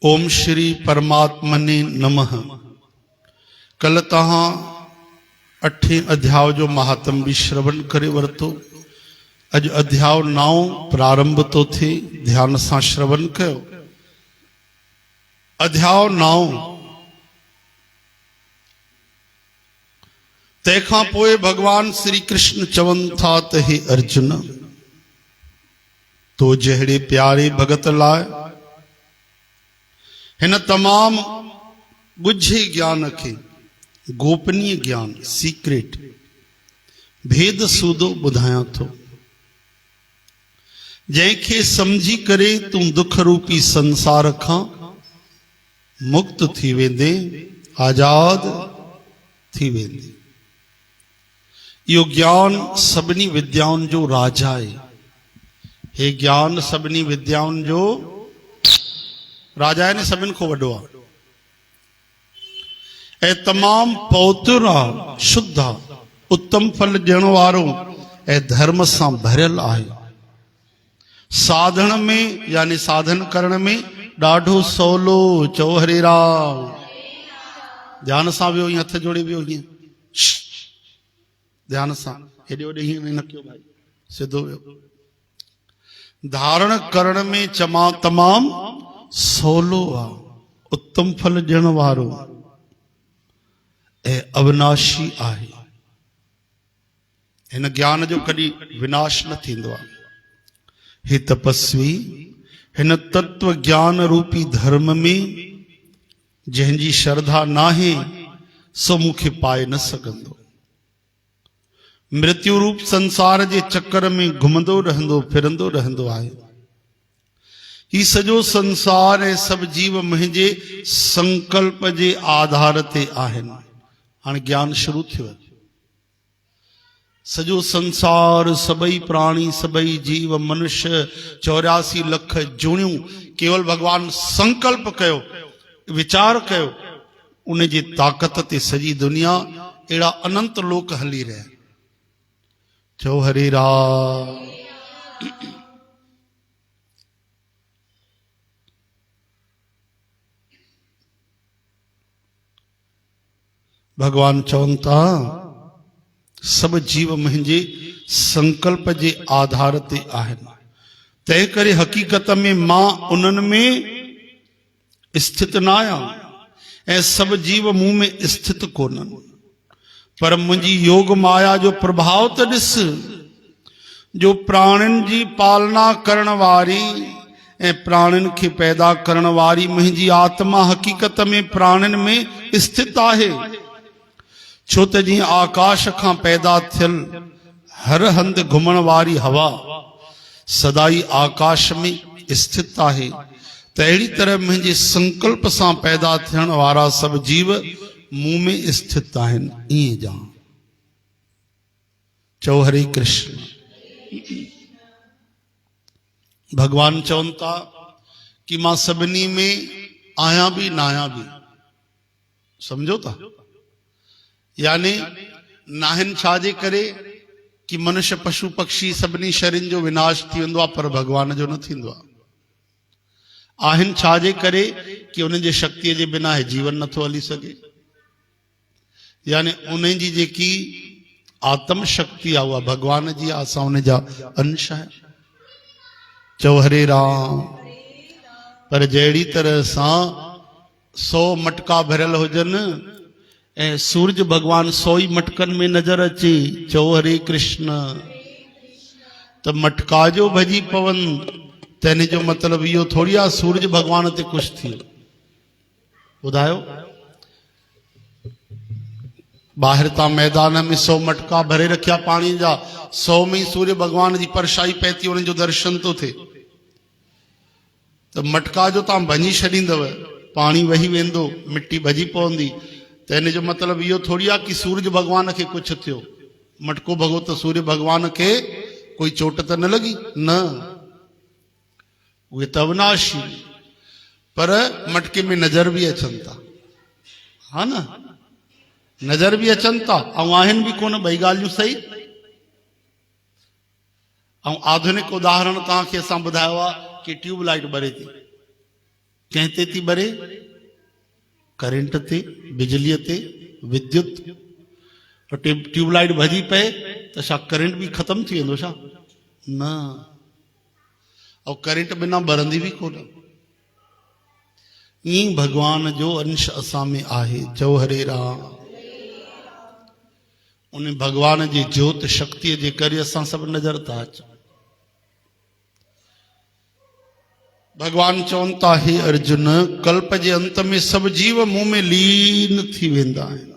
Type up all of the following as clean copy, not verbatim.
ओम श्री परमात्मने नमः। कल तहां 8 अध्याय जो महात्म भी श्रवण करे वरतो। अज अध्याय 9 प्रारंभ तो थे, ध्यान सां श्रवण कयो। अध्याय 9 तंहिंखां पोइ भगवान श्री कृष्ण चवन था त हे अर्जुन, तो जहिड़े प्यारे भगत लाइ हिन तमाम ॻुझे ज्ञान के गोपनीय ज्ञान सीक्रेट भेद सूदो ॿुधायां थो, जंहिंखे समझी करे तूं दुख रूपी संसार खां मुक्त थी वेंदे, आजाद थी वेंदे। यो ज्ञान सभिनी विद्याउनि जो राजा है। हे ज्ञान सभिनी विद्याउनि जो राजा है ने सभिनि को वॾो आहे ऐं तमाम पवित्र आहे, शुद्ध आहे, उत्तम फल ॾियण वारो ऐं धर्म सां भरियल आहे। साधन में यानी साधन करण में ॾाढो सवलो। चओ हरे राम। ध्यान सां वियो, हथ जोड़े वियो, हीअं ध्यान सां हेॾे होॾे हीअं न कयो भाई, सिधो वियो। धारण करण में तमाम सवलो आहे, उत्तम फल ॾियण वारो ऐं अविनाशी आहे। हिन ज्ञान जो कॾहिं विनाश न थींदो आहे। हे तपस्वी, हिन तत्व ज्ञान रूपी धर्म में जंहिंजी श्रद्धा नाहे सो मूंखे पाए न सघंदो। मृत्यु रूप संसार जे चक्कर में घुमंदो रहंदो, फिरंदो रहंदो आहे। ही सॼो संसार ऐं सभु जीव मुंहिंजे संकल्प जे आधार ते आहिनि। हाणे ज्ञान शुरू थियो। सॼो संसार, सभई प्राणी, सभई जीव, मनुष्य, 84 लख जूणियूं केवल भगवान संकल्प कयो, विचार कयो, उन जी ताक़त ते सॼी दुनिया अहिड़ा अनंत लोक हली रहिया। चओ हरे राम। भगवान चवनि था सभु जीव मुंहिंजे संकल्प जे आधार ते आहिनि। तंहिं करे हक़ीक़त में मां उन्हनि में स्थित न आहियां ऐं सभु जीव मूं में स्थित कोन्हनि, पर मुंहिंजी योग माया जो प्रभाव त ॾिस, जो प्राणियुनि जी पालना करण वारी ऐं प्राणियुनि खे पैदा करण वारी मुंहिंजी आत्मा हक़ीक़त में प्राणियुनि में स्थित आहे। छो त जीअं आकाश खां पैदा थियल हर हंधि घुमण वारी हवा सदाई आकाश में स्थित आहे, त अहिड़ी तरह मुंहिंजे संकल्प सां पैदा थियण वारा सभु जीव मूं में स्थित आहिनि। ईअं ॼाण। चओ हरे कृष्ण। भगवान चवनि था कि मां सभिनी में आहियां बि न आहियां बि। समझो था? यानी नाहिन छाजे करे कि मनुष्य पशु पक्षी सभिनी शरीरनि जो विनाश थी वेंदो आहे, पर भगवान जो न थींदो आहे। आहिनि छाजे करे कि उन्हनि जे शक्तिअ जे बिना हे जीवन नथो हली सघे। यानी उन्हनि जी जेकी आत्म शक्ति आहे उहा भगवान जी आहे, असां उन जा अंश आहियूं। चओ हरे राम। पर जहिड़ी तरह सां 100 मटका भरियल हुजनि ऐं सूरज भगवान 100 ई मटकनि में नजर अचे, चओ हरे कृष्ण, त मटका जो भॼी पवनि त हिन जो मतिलबु इहो थोरी आहे सूरज भगवान ते कुझु थियो। ॿुधायो, ॿाहिरि तां मैदान में 100 मटका भरे रखिया पाणी जा, 100 में ई सूर्य भगवान जी परछाई पए थी, उन्हनि जो दर्शन थो थिए, त मटका जो तव्हां भञी छॾींदव, पाणी वही वेंदो, मिटी भॼी पवंदी, त हिन जो मतिलबु इहो थोरी आहे कि सूरज भगवान खे कुझु थियो। मटको भॻो त सूर्य भगवान खे कोई चोट त न लॻी? न, उहे त अविनाशी, पर मटके में नज़र बि अचनि था, हा न, नज़र बि अचनि था ऐं आहिनि बि कोन। ॿई ॻाल्हियूं सही। ऐं आधुनिक उदाहरण तव्हांखे असां ॿुधायो आहे कि ट्यूबलाइट ॿरे थी। कहते थी बरे करंट ते बिजली ते विद्युत तो ट्यूबलाइट भजी पे तो छा करंट भी खत्म थी वेंदो छा न और करंट बिना बरंदी भी कोन ई भगवान जो अंश असां में आहे चओ हरे राम उन भगवान जी ज्योत शक्ति जे करे असां सब नजर था अचूं भगवान चवनि था हे अर्जुन कल्प जे अंत में सब जीव मुंह में लीन थी वेंदा आहिनि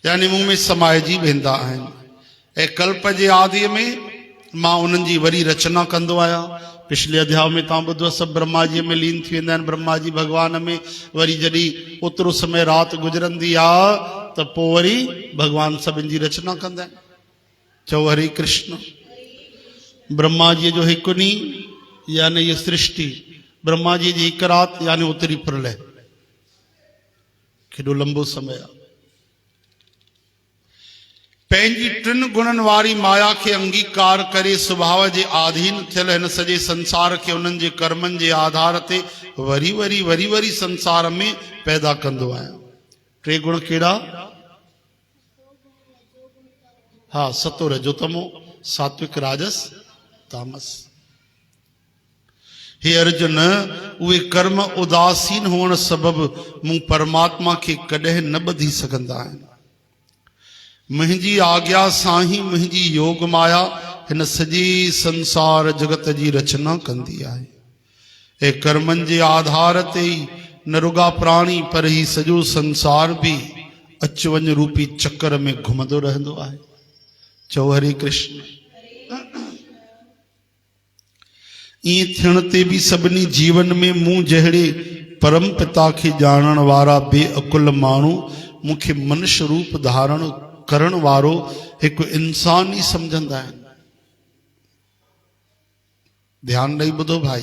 यानी मुंह में समाइजी वेंदा आहिनि ऐं कल्प जे आदि में मां उन्हनि जी वरी रचना कंदो आहियां पिछले अध्याय में तव्हां ॿुधो सब ब्रह्मा जी में लीन थी वेंदा आहिनि ब्रह्मा जी भगवान में वरी जॾहिं ओतिरो समय राति गुज़रंदी आहे त पोइ वरी भगवान सभिनि जी रचना कंदा आहिनि चओ हरे कृष्ण ब्रह्मा जी जो हिकु ॾींहुं यानी ये सृष्टि ब्रह्मा जी हिकु राति यानी ओतिरी प्रलय केॾो लंबो समय आहे पंहिंजी टिन गुणनि वारी माया खे अंगीकार करे स्वभाव जे आधीन थियल हिन सॼे संसार खे उन्हनि जे कर्मनि जे आधार ते वरी वरी वरी वरी संसार में पैदा कंदो आहियां टे गुण कहिड़ा हा सतो रजो तमो सात्विक राजस तामस हे अर्जुन उहे कर्म उदासीन हुअण सबबि मूं परमात्मा खे कॾहिं न ॿधी सघंदा आहिनि मुंहिंजी आज्ञा सां ही मुंहिंजी योग माया हिन सॼे संसार जगत जी रचना कंदी आहे ऐं कर्मनि जे आधार ते ई न रुगा प्राणी पर ही सॼो संसार भी अच वञ रूपी चक्कर में घुमंदो रहंदो आहे चओ हरे कृष्ण ईअं थियण ते बि सभिनी जीवन में मूं जहिड़े परम पिता खे ॼाणण वारा बेअकुल माण्हू मूंखे मनुष्य रूप धारण करण वारो हिकु इंसान ई समझंदा आहिनि ध्यान ॾेई ॿुधो भाई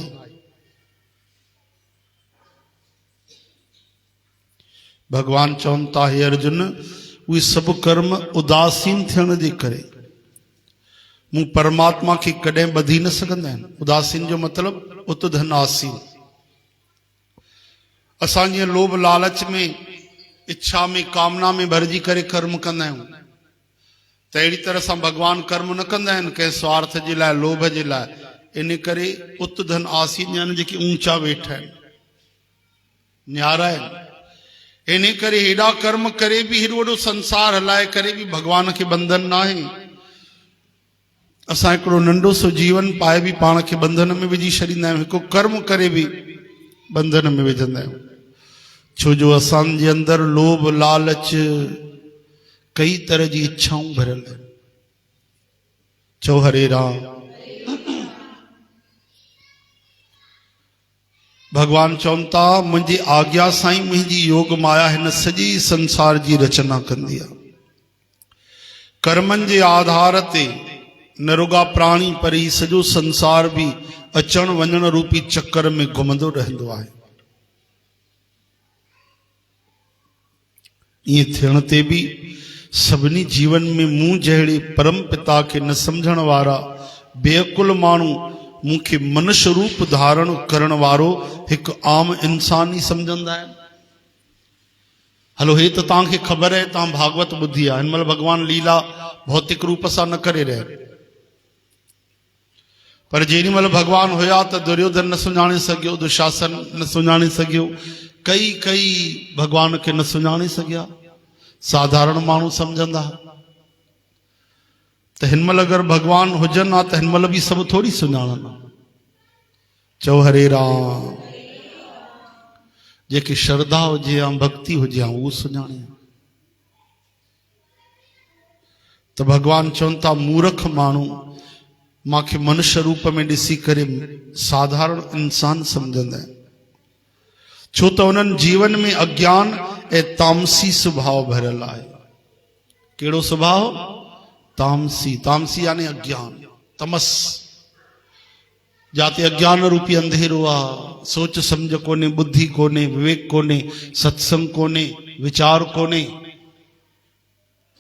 भगवान चवनि था हे अर्जुन उहे सभु कर्म उदासीन थियण जे करे मूं परमात्मा खे कॾहिं ॿधी न सघंदा आहिनि उदासीन जो मतिलबु उत धन आसीन असां जीअं लोभ लालच में इच्छा में कामना में भरजी करे कर्म कंदा आहियूं त अहिड़ी तरह सां भगवान कर्म न कंदा आहिनि कंहिं स्वार्थ जे लाइ लोभ जे लाइ इन करे उत धन आसीन यानी जेके ऊंचा वेठा आहिनि न्यारा आहिनि इन करे हेॾा कर्म करे बि हेॾो वॾो संसार हलाए करे बि भगवान खे बंधन न आहे असां हिकिड़ो नंढो सो जीवन पाए बि पाण खे बंधन में विझी छॾींदा आहियूं हिकु कर्म करे बि बंधन में विझंदा आहियूं छो जो असांजे अंदरि लोभ लालच कई तरह जी इच्छाऊं भरियल आहिनि चओ हरे राम भगवान चवनि था मुंहिंजी आज्ञा सां ई मुंहिंजी योग माया हिन सॼे संसार जी रचना कंदी आहे कर्मनि जे आधार ते न रुगा प्राणी पर ही सॼो संसार भी अचण वञण रूपी चक्कर में घुमंदो रहंदो आहे ईअं थियण ते बि सभिनी जीवन में मूं जहिड़े परम पिता खे न सम्झण वारा बेअकुल माण्हू मूंखे मनुष्य रूप धारण करण वारो हिकु आम इंसान ई सम्झंदा आहिनि हलो हे त तव्हांखे ख़बर आहे तव्हां भागवत ॿुधी आहे हिन महिल भगवान लीला भौतिक रूप सां न करे रहिया पर जेॾी महिल भगवान हुया त दुर्योधन न सुञाणे सघियो दुशासन न सुञाणे सघियो कई कई भगवान खे न सुञाणे सघिया साधारण माण्हू सम्झंदा त हिन महिल अगरि भगवान हुजनि हा त हिन महिल बि सभु थोरी सुञाणनि चओ हरे राम जेके श्रद्धा हुजे या भक्ति हुजे उहो सुञाणे त भगवान चवनि था मूर्ख माण्हू मांखे मनुष्य रूप में ॾिसी करे साधारण इंसान सम्झंदा आहिनि छो त उन्हनि जीवन में अज्ञान ऐं तामसी स्वभाव भरियल आहे कहिड़ो स्वभाव तामसी तामसी यानी अज्ञान तमस जाते अज्ञान रूपी अंधेरो आहे सोच सम्झ कोन्हे बुद्धि कोन्हे विवेक कोन्हे सत्संग कोन्हे विचार कोन्हे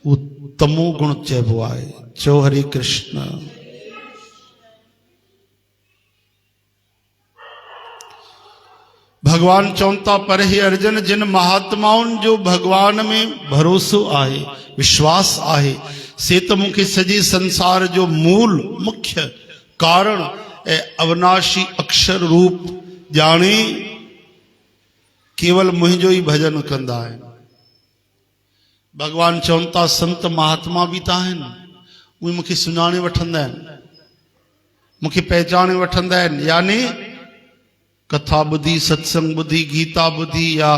उहो तमो गुण चइबो आहे चओ हरे कृष्ण भगवान चवंता पर हे अर्जन जिन महात्माउनि जो भगवान में भरोसो आहे विश्वास आहे से तो मूंखे सॼे संसार जो मूल मुख्य कारण ऐं अविनाशी अक्षर रूप ॼाणे केवल मुंहिंजो ई भजन कंदा आहिनि। भगवान चवंता संत महात्मा भी त आहिनि, उहे मूंखे सुञाणे वठंदा आहिनि, मूंखे पहचाने वठंदा आहिनि। यानी कथा ॿुधी सत्संग ॿुधी गीता ॿुधी या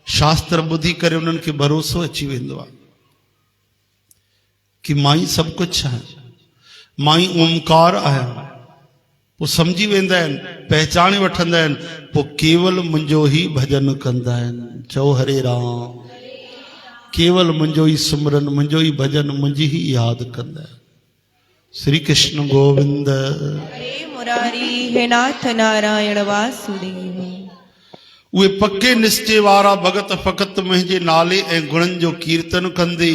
शास्त्र ॿुधी करे उन्हनि खे भरोसो अची वेंदो आहे कि मां ई सभु कुझु आहियां, मां ई ओमकार आहियां। पोइ सम्झी वेंदा आहिनि, पहचाने वठंदा आहिनि, पोइ केवल मुंहिंजो ई भजन कंदा आहिनि। चओ हरे राम। केवल मुंहिंजो ई सिमरन, मुंहिंजो ई भजन, मुंहिंजी ई यादि कंदा आहिनि। श्री कृष्ण गोविंद हरे मुरारी हे नाथ नारायण वासुदेव। उहे पक्के निश्चय वारा भगत फ़क़त मुंहिंजे नाले ऐं गुणनि जो कीर्तन कंदे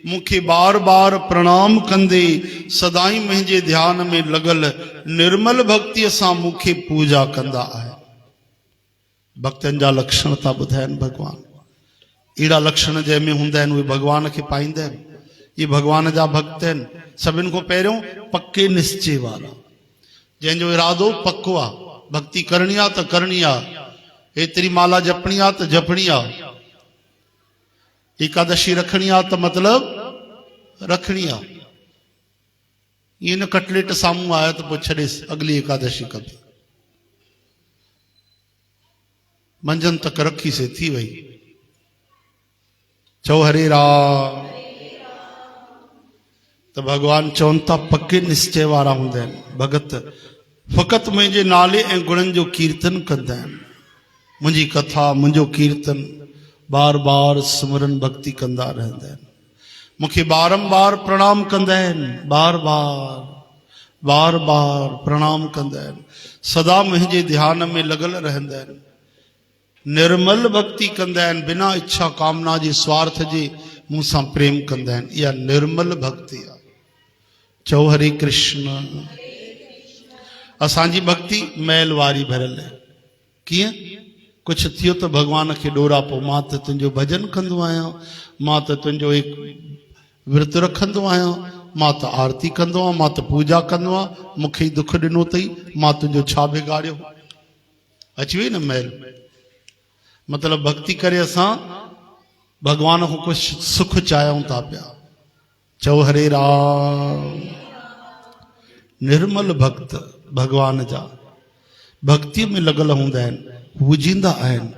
मूंखे बार बार प्रणाम कंदे सदाई मुंहिंजे ध्यान में लॻल निर्मल भक्तिअ सां मूंखे पूजा कंदा आहिनि। भक्तनि जा लक्षण था ॿुधाइनि भगवान। अहिड़ा लक्षण जंहिंमें हूंदा आहिनि उहे भगवान खे पाईंदा आहिनि। ये भगवान जा भक्त आहिनि। सभिनि खां पहिरियों पक्के निश्चय वारा, जंहिंजो इरादो पक्को आहे। भक्ति करणी आहे त करणी आहे, एतिरी माला जपणी आहे त जपणी आहे, एकादशी रखणी आहे त मतिलब रखणी आहे। ये न कटलेट साम्हूं आया त पोइ छॾेसि अगली एकादशी कबी, मंझंदि तक रखीसे थी वई। चओ हरे राम। तो भगवान चवनि था पक्के निश्चय वारा हूंदा आहिनि भगत, फ़क़त मुंहिंजे नाले ऐं गुणनि जो कीर्तन कंदा आहिनि। मुंहिंजी कथा मुंहिंजो कीर्तन बार बार सिमरन भक्ति कंदा रहंदा आहिनि। मूंखे बारंबार प्रणाम कंदा आहिनि, बार बार प्रणाम कंदा आहिनि। सदा मुंहिंजे ध्यान में लॻल रहंदा आहिनि। निर्मल भक्ति कंदा आहिनि, बिना इच्छा कामना जे स्वार्थ जे मूंसां प्रेम कंदा आहिनि। इहा निर्मल भक्ति आहे। चओ हरे कृष्ण। असांजी भक्ति मैल वारी भरियल आहे। कीअं? कुझु थियो त भगवान खे ॾोरा, पोइ मां त तुंहिंजो भजन कंदो आहियां, मां त तुंहिंजो हिकु विर्त रखंदो आहियां, मां त आरती कंदो आहियां, मां त पूजा कंदो आहियां, मूंखे ई दुख ॾिनो अथई, मां तुंहिंजो छा बिगाड़ियो। अची वई न मैल। मतलब भक्ति करे असां भगवान को कुछ सुख चाहियूं था पिया। चओ हरे राम। निर्मल भक्त भगवान जा भक्ति में लॻल हूंदा आहिनि, पूजींदा आहिनि।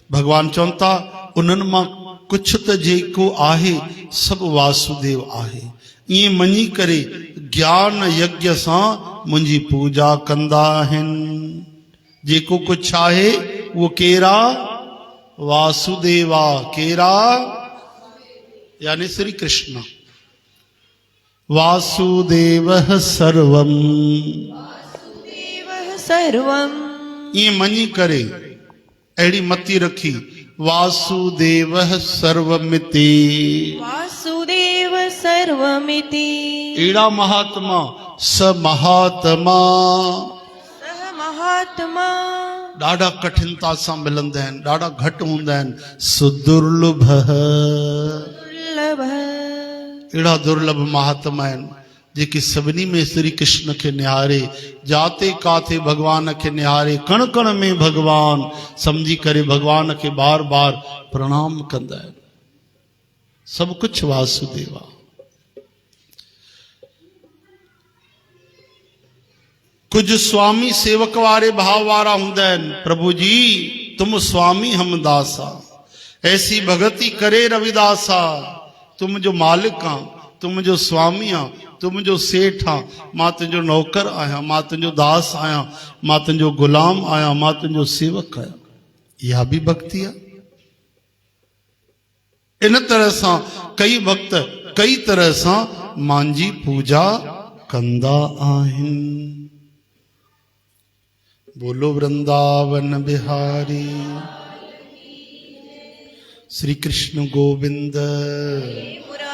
भगवान चवनि था उन्हनि मां कुझु त जेको आहे सभु वासुदेव आहे। ईअं मञी करे ज्ञान यज्ञ सां मुंहिंजी पूजा कंदा आहिनि। जेको कुझु आहे उहो केरा? वासुदेवा। केरा? यानी श्री कृष्ण। वासुदेवः सर्वम। वासुदेवः सर्वम। ये मनी करे अड़ी मती रखी वासुदेवः सर्वमिति। वासुदेव सर्वमिति। एड़ा महात्मा स महात्मा। सह महात्मा। ॾाढा कठिनता सां मिलंदा आहिनि, ॾाढा घटि हूंदा आहिनि। सुदुर्लभ। दुर्लभ। अहिड़ा दुर्लभ महात्मा आहिनि जेके सभिनी में श्री कृष्ण खे निहारे, जाते काथे भगवान खे निहारे, कण कण में भगवान समझी करे भगवान खे बार बार प्रणाम कंदा आहिनि। सभु कुझु वासुदेवा। कुछ स्वामी सेवक वारे भाव वारा हूंदा आहिनि। प्रभु जी तुम स्वामी हम दासा, ऐसी भगति करे रविदासा। तुम जो मालिक आ, तुम जो स्वामी आ, तुम जो सेठ आ, मां तुंहिंजो नौकर आहियां, मां तुंहिंजो दास आहियां, मां तुंहिंजो गुलाम आहियां, मां तुंहिंजो सेवक आहियां। इहा बि भक्ति आहे। इन तरह सां कई भक्त कई तरह सां मांजी पूजा कंदा आहिनि। बोलो वृंदावन बिहारी। श्री कृष्ण गोविंद।